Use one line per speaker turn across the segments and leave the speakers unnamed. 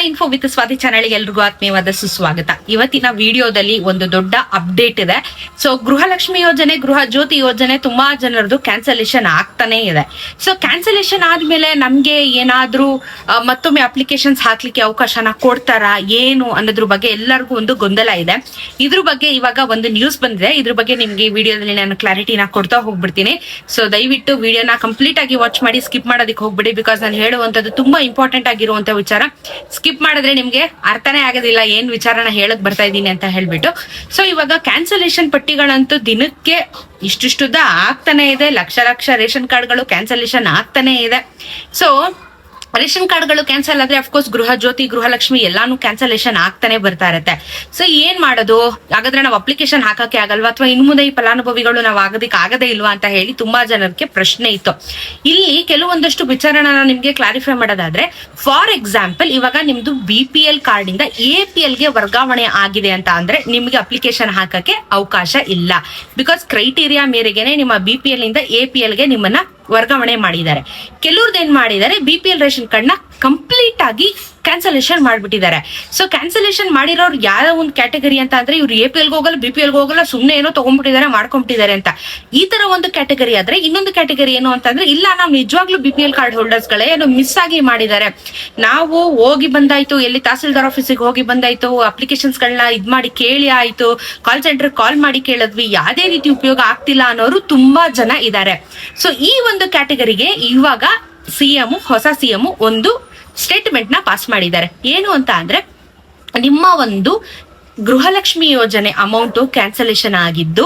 Info with Swati ಚಾನಲ್ಗೆ ಎಲ್ರಿಗೂ ಆತ್ಮೀಯವಾದ ಸುಸ್ವಾಗತ. ಇವತ್ತಿನ ವಿಡಿಯೋದಲ್ಲಿ ಒಂದು ದೊಡ್ಡ ಅಪ್ಡೇಟ್ ಇದೆ. ಸೊ ಗೃಹಲಕ್ಷ್ಮಿ ಯೋಜನೆ, ಗೃಹ ಜ್ಯೋತಿ ಯೋಜನೆ ತುಂಬಾ ಜನರದು ಕ್ಯಾನ್ಸಲೇಷನ್ ಆಗ್ತಾನೆ ಇದೆ. ಸೊ ಕ್ಯಾನ್ಸಲೇಷನ್ ಆದ್ಮೇಲೆ ನಮ್ಗೆ ಏನಾದ್ರೂ ಮತ್ತೊಮ್ಮೆ ಅಪ್ಲಿಕೇಶನ್ಸ್ ಹಾಕ್ಲಿಕ್ಕೆ ಅವಕಾಶನ ಕೊಡ್ತಾರಾ ಏನು ಅನ್ನೋದ್ರ ಬಗ್ಗೆ ಎಲ್ಲರಿಗೂ ಒಂದು ಗೊಂದಲ ಇದೆ. ಇದ್ರ ಬಗ್ಗೆ ಇವಾಗ ಒಂದು ನ್ಯೂಸ್ ಬಂದಿದೆ. ಇದ್ರ ಬಗ್ಗೆ ನಿಮ್ಗೆ ಈ ವಿಡಿಯೋದಲ್ಲಿ ನಾನು ಕ್ಲಾರಿಟಿನ ಕೊಡ್ತಾ ಹೋಗ್ಬಿಡ್ತೀನಿ. ಸೊ ದಯವಿಟ್ಟು ವಿಡಿಯೋನ ಕಂಪ್ಲೀಟ್ ಆಗಿ ವಾಚ್ ಮಾಡಿ, ಸ್ಕಿಪ್ ಮಾಡೋದಕ್ಕೆ ಹೋಗ್ಬಿಡಿ. ಬಿಕಾಸ್ ನಾನು ಹೇಳುವಂತದ್ದು ತುಂಬಾ ಇಂಪಾರ್ಟೆಂಟ್ ಆಗಿರುವಂತ ವಿಚಾರ. ಸ್ಕಿಪ್ ಮಾಡಿದ್ರೆ ನಿಮ್ಗೆ ಅರ್ಥನೇ ಆಗೋದಿಲ್ಲ ಏನ್ ವಿಚಾರನ ಹೇಳಕ್ ಬರ್ತಾ ಇದ್ದೀನಿ ಅಂತ ಹೇಳ್ಬಿಟ್ಟು. ಸೊ ಇವಾಗ ಕ್ಯಾನ್ಸಲೇಷನ್ ಪಟ್ಟಿಗಳಂತೂ ದಿನಕ್ಕೆ ಇಷ್ಟಿಷ್ಟುದ್ದ ಆಗ್ತಾನೆ ಇದೆ. ಲಕ್ಷ ಲಕ್ಷ ರೇಷನ್ ಕಾರ್ಡ್ಗಳು ಕ್ಯಾನ್ಸಲೇಷನ್ ಆಗ್ತಾನೆ ಇದೆ. ಸೊ ರೇಷನ್ ಕಾರ್ಡ್ಗಳು ಕ್ಯಾನ್ಸಲ್ ಆದ್ರೆ ಅಫ್ಕೋರ್ಸ್ ಗೃಹ ಜ್ಯೋತಿ, ಗೃಹಲಕ್ಷ್ಮಿ ಎಲ್ಲಾನು ಕ್ಯಾನ್ಸಲೇಷನ್ ಆಗ್ತಾನೆ ಬರ್ತಾ ಇರತ್ತೆ. ಸೊ ಏನ್ ಮಾಡೋದು? ಹಾಗಾದ್ರೆ ನಾವು ಅಪ್ಲಿಕೇಶನ್ ಹಾಕಕ್ಕೆ ಆಗಲ್ವಾ, ಅಥವಾ ಇನ್ನು ಮುಂದೆ ಈ ಫಲಾನುಭವಿಗಳು ನಾವು ಆಗೋದಕ್ಕೆ ಆಗದೇ ಇಲ್ವಾ ಅಂತ ಹೇಳಿ ತುಂಬಾ ಜನರಿಗೆ ಪ್ರಶ್ನೆ ಇತ್ತು. ಇಲ್ಲಿ ಕೆಲವೊಂದಷ್ಟು ವಿಚಾರನ ನಿಮ್ಗೆ ಕ್ಲಾರಿಫೈ ಮಾಡೋದಾದ್ರೆ, ಫಾರ್ ಎಕ್ಸಾಂಪಲ್ ಇವಾಗ ನಿಮ್ದು BPL ಕಾರ್ಡ್ ಇಂದ APL ಗೆ ವರ್ಗಾವಣೆ ಆಗಿದೆ ಅಂತ ಅಂದ್ರೆ ನಿಮ್ಗೆ ಅಪ್ಲಿಕೇಶನ್ ಹಾಕಕ್ಕೆ ಅವಕಾಶ ಇಲ್ಲ. ಬಿಕಾಸ್ ಕ್ರೈಟೀರಿಯಾ ಮೇರೆಗೆನೆ ನಿಮ್ಮ BPL ಇಂದ APL ಗೆ ನಿಮ್ಮನ್ನ ವರ್ಗಾವಣೆ ಮಾಡಿದ್ದಾರೆ. ಕೆಲವ್ರದ್ದು ಏನ್ ಮಾಡಿದ್ದಾರೆ, BPL ರೇಷನ್ ಕಾರ್ಡ್ ನ ಕಂಪ್ಲೀಟ್ ಆಗಿ ಕ್ಯಾನ್ಸಲೇಷನ್ ಮಾಡ್ಬಿಟ್ಟಿದ್ದಾರೆ. ಸೊ ಕ್ಯಾನ್ಸಲೇಷನ್ ಮಾಡಿರೋರು ಯಾವ ಒಂದು ಕ್ಯಾಟಗರಿ ಅಂತ ಅಂದ್ರೆ, ಇವ್ರು APL ಹೋಗಲ್ಲ, BPL ಹೋಗಲ್ಲ, ಸುಮ್ನೆ ಏನೋ ತಗೊಂಡ್ಬಿಟ್ಟಿದ್ದಾರೆ, ಮಾಡ್ಕೊಂಡ್ಬಿಟ್ಟಿದ್ದಾರೆ ಅಂತ. ಈ ತರ ಒಂದು ಕ್ಯಾಟಗರಿ ಆದ್ರೆ, ಇನ್ನೊಂದು ಕ್ಯಾಟಗರಿ ಏನು ಅಂತಂದ್ರೆ, ಇಲ್ಲ ನಾವು ನಿಜವಾಗ್ಲೂ BPL ಕಾರ್ಡ್ ಹೋಲ್ಡರ್ಸ್ ಗಳೇ ಏನೋ ಮಿಸ್ ಆಗಿ ಮಾಡಿದ್ದಾರೆ, ನಾವು ಹೋಗಿ ಬಂದಾಯ್ತು, ಎಲ್ಲಿ ತಹಸೀಲ್ದಾರ್ ಆಫೀಸಿಗೆ ಹೋಗಿ ಬಂದಾಯ್ತು, ಅಪ್ಲಿಕೇಶನ್ಸ್ ಗಳನ್ನ ಇದ್ ಮಾಡಿ ಕೇಳಿ ಆಯ್ತು, ಕಾಲ್ ಸೆಂಟರ್ ಕಾಲ್ ಮಾಡಿ ಕೇಳಿದ್ವಿ, ಯಾವ್ದೇ ರೀತಿ ಉಪಯೋಗ ಆಗ್ತಿಲ್ಲ ಅನ್ನೋರು ತುಂಬಾ ಜನ ಇದ್ದಾರೆ. ಸೊ ಈ ಒಂದು ಕ್ಯಾಟಗರಿಗೆ ಇವಾಗ ಹೊಸ ಸಿಎಂ ಒಂದು ಸ್ಟೇಟ್ಮೆಂಟ್ ನ ಪಾಸ್ ಮಾಡಿದ್ದಾರೆ. ಏನು ಅಂತ ಅಂದ್ರೆ, ನಿಮ್ಮ ಒಂದು ಗೃಹಲಕ್ಷ್ಮಿ ಯೋಜನೆ ಅಮೌಂಟ್ ಕ್ಯಾನ್ಸಲೇಷನ್ ಆಗಿದ್ದು,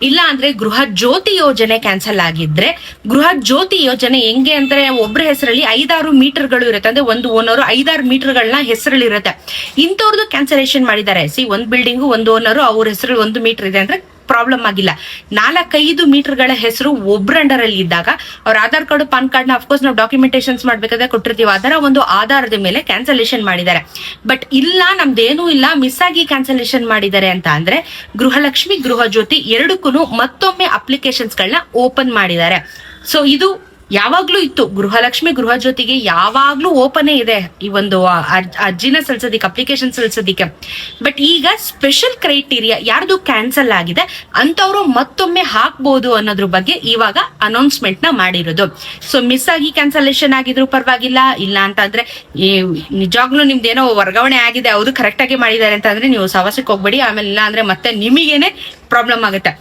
ಇಲ್ಲ ಅಂದ್ರೆ ಗೃಹ ಜ್ಯೋತಿ ಯೋಜನೆ ಕ್ಯಾನ್ಸಲ್ ಆಗಿದ್ರೆ, ಗೃಹ ಜ್ಯೋತಿ ಯೋಜನೆ ಹೆಂಗೆ ಅಂದ್ರೆ ಒಬ್ಬರ ಹೆಸರಲ್ಲಿ 5-6 ಮೀಟರ್ಗಳು ಇರುತ್ತೆ. ಅಂದ್ರೆ ಒಂದು ಓನರ್ 5-6 ಮೀಟರ್ಗಳನ್ನ ಹೆಸರಲ್ಲಿ ಇರುತ್ತೆ. ಇಂಥವ್ರದ್ದು ಕ್ಯಾನ್ಸಲೇಷನ್ ಮಾಡಿದ್ದಾರೆ. ಒಂದ್ ಬಿಲ್ಡಿಂಗು ಒಂದು ಓನರು ಅವ್ರ ಹೆಸರಲ್ಲಿ 1 ಮೀಟರ್ ಇದೆ ಅಂದ್ರೆ ಪ್ರಾಬ್ಲಮ್ ಆಗಿಲ್ಲ. 4-5 ಮೀಟರ್ಗಳ ಹೆಸರು ಒಬ್ರ ಅಂಡರ್ ಅಲ್ಲಿ ಇದ್ದಾಗ ಅವ್ರ ಆಧಾರ್ ಕಾರ್ಡ್, ಪಾನ್ ಕಾರ್ಡ್ ನ ಅಫ್ಕೋರ್ಸ್ ನಾವು ಡಾಕ್ಯುಮೆಂಟೇಶನ್ಸ್ ಮಾಡ್ಬೇಕಾದ್ರೆ ಕೊಟ್ಟಿರ್ತೀವಿ, ಅದರ ಒಂದು ಆಧಾರದ ಮೇಲೆ ಕ್ಯಾನ್ಸಲೇಷನ್ ಮಾಡಿದ್ದಾರೆ. ಬಟ್ ಇಲ್ಲ, ನಮ್ದೇನೂ ಇಲ್ಲ, ಮಿಸ್ ಆಗಿ ಕ್ಯಾನ್ಸಲೇಷನ್ ಮಾಡಿದ್ದಾರೆ ಅಂತ ಅಂದ್ರೆ ಗೃಹಲಕ್ಷ್ಮಿ, ಗೃಹ ಜ್ಯೋತಿ ಎರಡಕ್ಕೂ ಮತ್ತೊಮ್ಮೆ ಅಪ್ಲಿಕೇಶನ್ಸ್ ಗಳನ್ನ ಓಪನ್ ಮಾಡಿದ್ದಾರೆ. ಸೊ ಇದು ಯಾವಾಗ್ಲೂ ಇತ್ತು, ಗೃಹಲಕ್ಷ್ಮಿ, ಗೃಹ ಜ್ಯೋತಿಗೆ ಯಾವಾಗ್ಲೂ ಓಪನ್ ಇದೆ ಈ ಒಂದು ಅರ್ಜಿನ ಸಲ್ಲಿಸೋದಿಕ್ಕೆ, ಅಪ್ಲಿಕೇಶನ್ ಸಲ್ಲಿಸೋದಿಕ್ಕೆ. ಬಟ್ ಈಗ ಸ್ಪೆಷಲ್ ಕ್ರೈಟೀರಿಯಾ ಯಾರ್ದು ಕ್ಯಾನ್ಸಲ್ ಆಗಿದೆ ಅಂತವ್ರು ಮತ್ತೊಮ್ಮೆ ಹಾಕ್ಬಹುದು ಅನ್ನೋದ್ರ ಬಗ್ಗೆ ಇವಾಗ ಅನೌನ್ಸ್ಮೆಂಟ್ ನ ಮಾಡಿರೋದು. ಸೊ ಮಿಸ್ ಆಗಿ ಕ್ಯಾನ್ಸಲೇಷನ್ ಆಗಿದ್ರು ಪರವಾಗಿಲ್ಲ, ಇಲ್ಲ ಅಂತಂದ್ರೆ ನಿಜವಾಗ್ಲೂ ನಿಮ್ದೇನೋ ವರ್ಗಾವಣೆ ಆಗಿದೆ, ಅವ್ರು ಕರೆಕ್ಟ್ ಆಗಿ ಮಾಡಿದ್ದಾರೆ ಅಂತ ಅಂದ್ರೆ ನೀವು ಸವಾಸಕ್ಕೆ ಹೋಗ್ಬೇಡಿ. ಆಮೇಲೆ ಇಲ್ಲ ಅಂದ್ರೆ ಮತ್ತೆ ನಿಮಗೇನೆ ಪ್ರಾಬ್ಲಮ್ ಆಗುತ್ತೆ.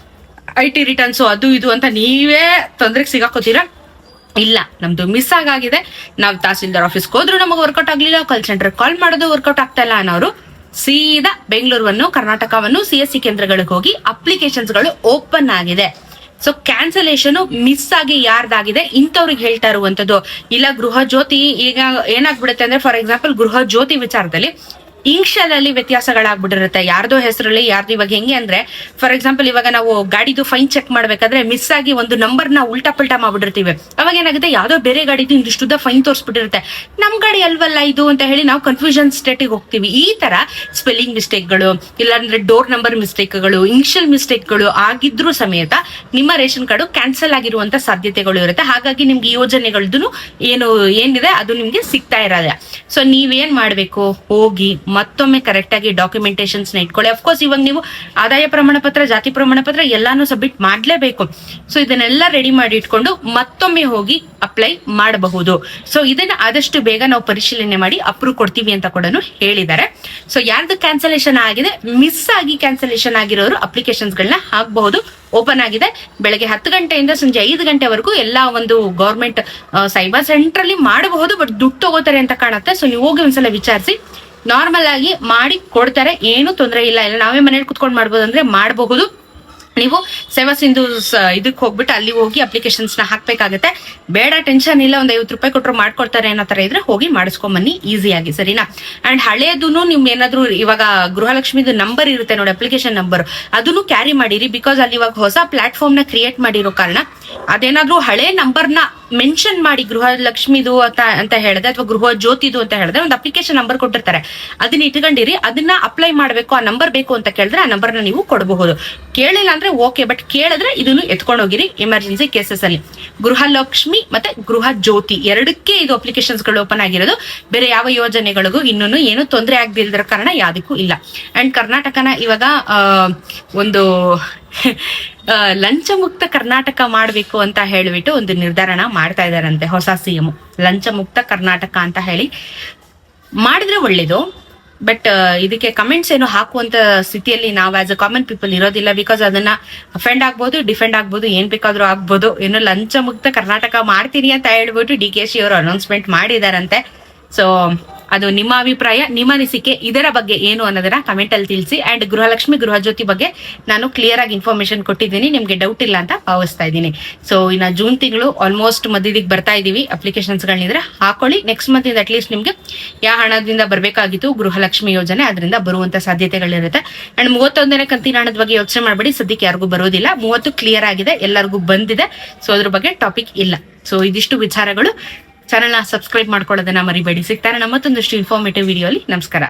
IT ರಿಟರ್ನ್ಸ್ ಅದು ಇದು ಅಂತ ನೀವೇ ತೊಂದರೆಗೆ ಸಿಗಾಕೋತೀರಾ. ಇಲ್ಲ, ನಮ್ದು ಮಿಸ್ ಆಗಿದೆ, ನಾವು ತಹಸೀಲ್ದಾರ್ ಆಫೀಸ್ಗೆ ಹೋದ್ರು ನಮಗೆ ವರ್ಕೌಟ್ ಆಗ್ಲಿಲ್ಲ, ಕಾಲ್ ಸೆಂಟರ್ ಕಾಲ್ ಮಾಡೋದು ವರ್ಕೌಟ್ ಆಗ್ತಾ ಇಲ್ಲ ಅನ್ನೋರು ಸೀದಾ ಬೆಂಗಳೂರನ್ನು, ಕರ್ನಾಟಕವನ್ನು CSC ಕೇಂದ್ರಗಳಿಗೆ ಹೋಗಿ ಅಪ್ಲಿಕೇಶನ್ಸ್ ಗಳು ಓಪನ್ ಆಗಿದೆ. ಸೊ ಕ್ಯಾನ್ಸಲೇಷನ್ ಮಿಸ್ ಆಗಿ ಯಾರ್ದಾಗಿದೆ ಇಂಥವ್ರಿಗೆ ಹೇಳ್ತಾ ಇರುವಂತದ್ದು. ಇಲ್ಲ ಗೃಹ ಜ್ಯೋತಿ ಈಗ ಏನಾಗ್ಬಿಡುತ್ತೆ ಅಂದ್ರೆ, ಫಾರ್ ಎಕ್ಸಾಂಪಲ್ ಗೃಹ ಜ್ಯೋತಿ ವಿಚಾರದಲ್ಲಿ ಇನ್ಷಿಯಲ್ ಅಲ್ಲಿ ವ್ಯತ್ಯಾಸಗಳಾಗ್ಬಿಟ್ಟಿರುತ್ತೆ ಯಾರ್ದೋ ಹೆಸರಲ್ಲಿ, ಯಾರ್ದು. ಇವಾಗ ಹೆಂಗೆ ಅಂದ್ರೆ, ಫಾರ್ ಎಕ್ಸಾಂಪಲ್ ಇವಾಗ ನಾವು ಗಾಡಿದು ಫೈನ್ ಚೆಕ್ ಮಾಡ್ಬೇಕಾದ್ರೆ ಮಿಸ್ ಆಗಿ ಒಂದು ನಂಬರ್ ನ ಉಲ್ಟಾ ಪಲ್ಟಾ ಮಾಡ್ಬಿಟ್ಟಿರ್ತೀವಿ. ಅವಾಗ ಏನಾಗುತ್ತೆ, ಯಾವ್ದೋ ಬೇರೆ ಗಾಡಿದು ಇಂದಿಷ್ಟುದ್ದ ಫೈನ್ ತೋರಿಸ್ಬಿಟ್ಟಿರುತ್ತೆ, ನಮ್ ಗಾಡಿ ಅಲ್ವಲ್ಲ ಇದು ಅಂತ ಹೇಳಿ ನಾವು ಕನ್ಫ್ಯೂಷನ್ ಸ್ಟೇಟಿಗೆ ಹೋಗ್ತೀವಿ. ಈ ತರ ಸ್ಪೆಲ್ಲಿಂಗ್ ಮಿಸ್ಟೇಕ್ಗಳು, ಇಲ್ಲಾಂದ್ರೆ ಡೋರ್ ನಂಬರ್ ಮಿಸ್ಟೇಕ್ಗಳು, ಇನಿಷಿಯಲ್ ಮಿಸ್ಟೇಕ್ಗಳು ಆಗಿದ್ರು ಸಮೇತ ನಿಮ್ಮ ರೇಷನ್ ಕಾರ್ಡ್ ಕ್ಯಾನ್ಸಲ್ ಆಗಿರುವಂತ ಸಾಧ್ಯತೆಗಳು ಇರುತ್ತೆ. ಹಾಗಾಗಿ ನಿಮ್ಗೆ ಈ ಯೋಜನೆಗಳದ್ದು ಏನಿದೆ ಅದು ನಿಮ್ಗೆ ಸಿಗ್ತಾ ಇರೋದೆ. ಸೊ ನೀವೇನ್ ಮಾಡ್ಬೇಕು, ಹೋಗಿ ಮತ್ತೊಮ್ಮೆ ಕರೆಕ್ಟ್ ಆಗಿ ಡಾಕ್ಯುಮೆಂಟೇಶನ್ಸ್ ನ ಇಟ್ಕೊಳ್ಳಿ. ಅಫ್ಕೋರ್ಸ್ ಇವಾಗ ನೀವು ಆದಾಯ ಪ್ರಮಾಣ ಪತ್ರ, ಜಾತಿ ಪ್ರಮಾಣ ಪತ್ರ ಎಲ್ಲಾನು ಸಬ್ಮಿಟ್ ಮಾಡ್ಲೇಬೇಕು. ಸೊ ಇದನ್ನೆಲ್ಲ ರೆಡಿ ಮಾಡಿ ಇಟ್ಕೊಂಡು ಮತ್ತೊಮ್ಮೆ ಹೋಗಿ ಅಪ್ಲೈ ಮಾಡಬಹುದು. ಸೊ ಇದನ್ನ ಆದಷ್ಟು ಬೇಗ ನಾವು ಪರಿಶೀಲನೆ ಮಾಡಿ ಅಪ್ರೂವ್ ಕೊಡ್ತೀವಿ ಅಂತ ಕೂಡ ಹೇಳಿದ್ದಾರೆ. ಸೊ ಯಾರ್ದು ಕ್ಯಾನ್ಸಲೇಷನ್ ಆಗಿದೆ, ಮಿಸ್ ಆಗಿ ಕ್ಯಾನ್ಸಲೇಷನ್ ಆಗಿರೋರು ಅಪ್ಲಿಕೇಶನ್ಸ್ ಗಳನ್ನ ಹಾಕಬಹುದು. ಓಪನ್ ಆಗಿದೆ ಬೆಳಗ್ಗೆ 10 ಗಂಟೆಯಿಂದ ಸಂಜೆ 5 ಗಂಟೆವರೆಗೂ ಎಲ್ಲಾ ಒಂದು ಗವರ್ಮೆಂಟ್ ಸೈಬರ್ ಸೆಂಟರ್ ಅಲ್ಲಿ ಮಾಡಬಹುದು. ಬಟ್ ದುಡ್ಡು ತಗೋತಾರೆ ಅಂತ ಕಾಣುತ್ತೆ. ಸೊ ನೀವು ಹೋಗಿ ಒಂದ್ಸಲ ವಿಚಾರಿಸಿ, ನಾರ್ಮಲ್ ಆಗಿ ಮಾಡಿ ಕೊಡ್ತಾರೆ, ಏನು ತೊಂದರೆ ಇಲ್ಲ. ಇಲ್ಲ ನಾವೇ ಮನೇಲಿ ಕುತ್ಕೊಂಡು ಮಾಡ್ಬೋದು ಅಂದ್ರೆ ಮಾಡಬಹುದು. ನೀವು ಸೇವಾ ಸಿಂಧು ಇದಕ್ಕೆ ಹೋಗ್ಬಿಟ್ಟು ಅಲ್ಲಿ ಹೋಗಿ ಅಪ್ಲಿಕೇಶನ್ಸ್ ನ ಹಾಕ್ಬೇಕಾಗತ್ತೆ. ಬೇಡ, ಟೆನ್ಷನ್ ಇಲ್ಲ, ಒಂದ್ 50 ರೂಪಾಯಿ ಕೊಟ್ಟರು ಮಾಡ್ಕೊಡ್ತಾರೆ ಅನ್ನೋ ತರ ಇದ್ರೆ ಹೋಗಿ ಮಾಡಿಸ್ಕೊಂಡ್ ಬನ್ನಿ ಈಸಿಯಾಗಿ, ಸರಿನಾ? ಅಂಡ್ ಹಳೇದೂನು ನಿಮ್ಗೆ ಏನಾದ್ರು ಇವಾಗ ಗೃಹಲಕ್ಷ್ಮಿದು ನಂಬರ್ ಇರುತ್ತೆ ನೋಡಿ, ಅಪ್ಲಿಕೇಶನ್ ನಂಬರ್, ಅದನ್ನು ಕ್ಯಾರಿ ಮಾಡಿರಿ. ಬಿಕಾಸ್ ಅಲ್ಲಿ ಇವಾಗ ಹೊಸ ಪ್ಲಾಟ್ಫಾರ್ಮ್ ನ ಕ್ರಿಯೇಟ್ ಮಾಡಿರೋ ಕಾರಣ ಅದೇನಾದ್ರೂ ಹಳೆ ನಂಬರ್ನ ಮೆನ್ಷನ್ ಮಾಡಿ ಗೃಹಲಕ್ಷ್ಮಿದು ಅಂತ ಹೇಳಿದ್ರೆ ಅಥವಾ ಗೃಹ ಜ್ಯೋತಿದು ಅಂತ ಹೇಳಿದ್ರೆ ಒಂದು ಅಪ್ಲಿಕೇಶನ್ ನಂಬರ್ ಕೊಟ್ಟಿರ್ತಾರೆ, ಅದನ್ನ ಇಟ್ಕೊಂಡಿರಿ. ಅದನ್ನ ಅಪ್ಲೈ ಮಾಡ್ಬೇಕು, ಆ ನಂಬರ್ ಬೇಕು ಅಂತ ಕೇಳಿದ್ರೆ ಆ ನಂಬರ್ನ ನೀವು ಕೊಡಬಹುದು. ಕೇಳಿಲ್ಲ ಅಂದ್ರೆ ಓಕೆ, ಬಟ್ ಕೇಳಿದ್ರೆ ಇದನ್ನು ಎತ್ಕೊಂಡೋಗಿರಿ ಎಮರ್ಜೆನ್ಸಿ ಕೇಸಸ್ ಅಲ್ಲಿ. ಗೃಹಲಕ್ಷ್ಮಿ ಮತ್ತೆ ಗೃಹ ಜ್ಯೋತಿ ಎರಡಕ್ಕೆ ಇದು ಅಪ್ಲಿಕೇಶನ್ಸ್ ಗಳು ಓಪನ್ ಆಗಿರೋದು. ಬೇರೆ ಯಾವ ಯೋಜನೆಗಳಿಗೂ ಇನ್ನೂ ಏನು ತೊಂದರೆ ಆಗದಿಲ್ಲದ ಕಾರಣ ಯಾವ್ದಕ್ಕೂ ಇಲ್ಲ. ಅಂಡ್ ಕರ್ನಾಟಕನ ಇವಾಗ ಒಂದು ಲಂಚ ಮುಕ್ತ ಕರ್ನಾಟಕ ಮಾಡ್ಬೇಕು ಅಂತ ಹೇಳ್ಬಿಟ್ಟು ಒಂದು ನಿರ್ಧಾರನ ಮಾಡ್ತಾ ಇದಾರಂತೆ ಹೊಸ ಸಿಎಂ. ಲಂಚ ಮುಕ್ತ ಕರ್ನಾಟಕ ಅಂತ ಹೇಳಿ ಮಾಡಿದ್ರೆ ಒಳ್ಳೇದು. ಬಟ್ ಇದಕ್ಕೆ ಕಮೆಂಟ್ಸ್ ಏನು ಹಾಕುವಂತ ಸ್ಥಿತಿಯಲ್ಲಿ ನಾವು ಆಸ್ ಅ ಕಾಮನ್ ಪೀಪಲ್ ಇರೋದಿಲ್ಲ. ಬಿಕಾಸ್ ಅದನ್ನ ಅಫೆಂಡ್ ಆಗ್ಬೋದು, ಡಿಫೆಂಡ್ ಆಗ್ಬೋದು, ಏನ್ ಬೇಕಾದ್ರೂ ಆಗ್ಬೋದು. ಏನು ಲಂಚ ಮುಕ್ತ ಕರ್ನಾಟಕ ಮಾಡ್ತೀನಿ ಅಂತ ಹೇಳ್ಬಿಟ್ಟು DKಶಿ ಅವರು ಅನೌನ್ಸ್ಮೆಂಟ್ ಮಾಡಿದಾರಂತೆ. ಸೊ ಅದು ನಿಮ್ಮ ಅಭಿಪ್ರಾಯ, ನಿಮ್ಮ ಅನಿಸಿಕೆ ಇದರ ಬಗ್ಗೆ ಏನು ಅನ್ನೋದನ್ನ ಕಮೆಂಟ್ ಅಲ್ಲಿ ತಿಳಿಸಿ. ಅಂಡ್ ಗೃಹಲಕ್ಷ್ಮಿ ಗೃಹ ಜ್ಯೋತಿ ಬಗ್ಗೆ ನಾನು ಕ್ಲಿಯರ್ ಆಗಿ ಇನ್ಫಾರ್ಮೇಶನ್ ಕೊಟ್ಟಿದ್ದೀನಿ, ನಿಮ್ಗೆ ಡೌಟ್ ಇಲ್ಲ ಅಂತ ಭಾವಿಸ್ತಾ ಇದ್ದೀನಿ. ಸೊ ಇನ್ನ ಜೂನ್ ತಿಂಗಳು ಆಲ್ಮೋಸ್ಟ್ ಮಧ್ಯದಿಗೆ ಬರ್ತಾ ಇದೀವಿ. ಅಪ್ಲಿಕೇಶನ್ಸ್ ಗಳಿದ್ರೆ ಹಾಕೊಳ್ಳಿ. ನೆಕ್ಸ್ಟ್ ಮಂತ್ ಇಂದ ಅಟ್ಲೀಸ್ಟ್ ನಿಮ್ಗೆ ಯಾವ ಹಣದಿಂದ ಬರ್ಬೇಕಾಗಿತ್ತು ಗೃಹಲಕ್ಷ್ಮಿ ಯೋಜನೆ ಅದರಿಂದ ಬರುವಂತ ಸಾಧ್ಯತೆಗಳಿರುತ್ತೆ. ಅಂಡ್ 31ನೇ ಕಂತಿನ ಹಣದ ಬಗ್ಗೆ ಯೋಚನೆ ಮಾಡಬೇಡಿ, ಸದ್ಯಕ್ಕೆ ಯಾರಿಗೂ ಬರೋದಿಲ್ಲ. 30 ಕ್ಲಿಯರ್ ಆಗಿದೆ, ಎಲ್ಲರಿಗೂ ಬಂದಿದೆ. ಸೊ ಅದ್ರ ಬಗ್ಗೆ ಟಾಪಿಕ್ ಇಲ್ಲ. ಸೊ ಇದಿಷ್ಟು ವಿಚಾರಗಳು. ಚಾನೆಲ್ನ ಸಬ್ಸ್ಕ್ರೈಬ್ ಮಾಡ್ಕೊಳ್ಳೋದನ್ನ ಮರಿಬೇಡಿ. ಸಿಗ್ತಾರೆ ನಮ್ಮ ಮತ್ತೊಂದಷ್ಟು ಇನ್ಫಾರ್ಮೇಟಿವ್ ವಿಡಿಯೋ ಅಲ್ಲಿ. ನಮಸ್ಕಾರ.